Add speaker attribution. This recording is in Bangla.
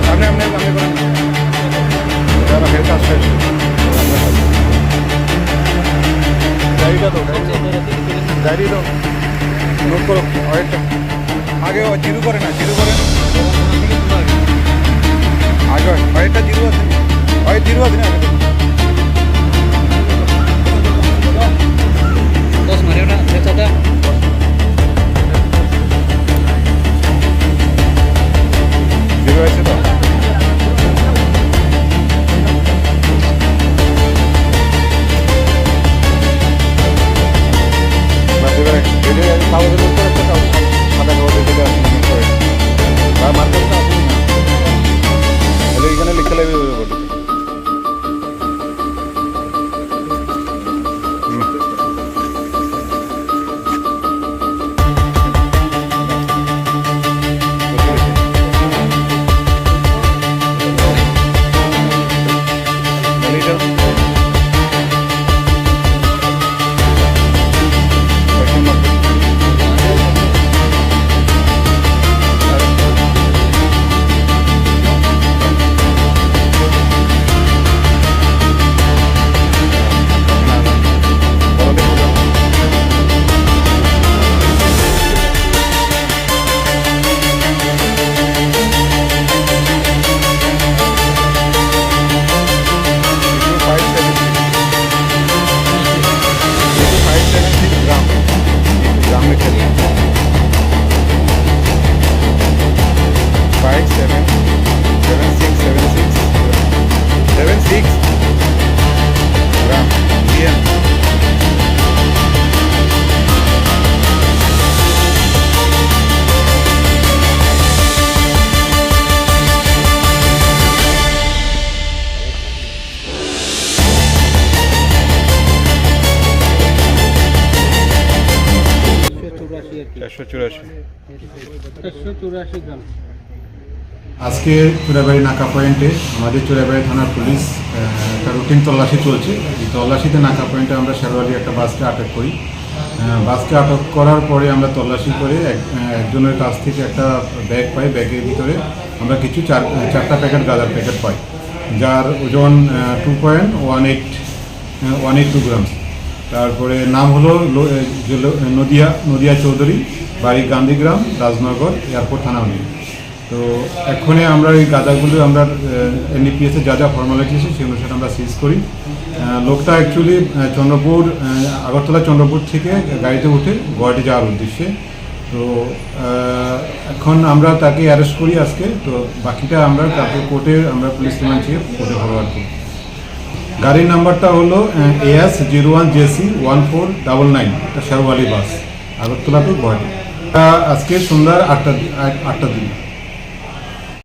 Speaker 1: সামনে সামনে করেন কাজ শেষ ডায়েরিটা তো ডায়েরি তো নোট করো অয়েলটা আগে জিরো করে না জিরো করে আগে অয়েলটা জিরো আছে অয়েল জিরো আছে না আগে
Speaker 2: Dos Mariana, échate.
Speaker 1: জিরো আছে তো কাগজের উপর একটা সাদা কাগজের দিকে মার্কেটটা আসুন না তাহলে এখানে লিখে লাগবে
Speaker 3: আজকে চুরাবাড়ি নাকা পয়েন্টে আমাদের চুরাবাড়ি থানার পুলিশ একটা রুটিন তল্লাশি চলছে। এই তল্লাশিতে নাকা পয়েন্টে আমরা শেরওয়ালি একটা বাসকে আটক করি। বাসকে আটক করার পরে আমরা তল্লাশি করে একজনের কাছ থেকে একটা ব্যাগ পাই। ব্যাগের ভিতরে আমরা কিছু চারটা প্যাকেট গাঁজার প্যাকেট পাই, যার ওজন 2.182 গ্রাম। তারপরে নাম হলো নদিয়া চৌধুরী, বাড়ি গান্ধীগ্রাম, রাজনগর, এয়ারপোর্ট থানা। তো এক্ষণে আমরা এই গাঁজাগুলো আমরা এনডিপিএসে যা যা ফর্মালিটি আছে সেই অনুসারে আমরা সিজ করি। লোকটা অ্যাকচুয়ালি আগরতলা চন্দ্রপুর থেকে গাড়িতে উঠে গুয়াহাটি যাওয়ার উদ্দেশ্যে। তো এখন আমরা তাকে অ্যারেস্ট করি আজকে। তো বাকিটা আমরা তাকে কোর্টে আমরা পুলিশ রিমান্ড থেকে কোর্টে ফরওয়ার্ড করি। গাড়ির নাম্বারটা হলো AS01JC1499, এটা শেরওয়ালি বাস, আগরতলা টু গুয়াহাটি। আজকে সন্ধ্যা 8টার দিকে।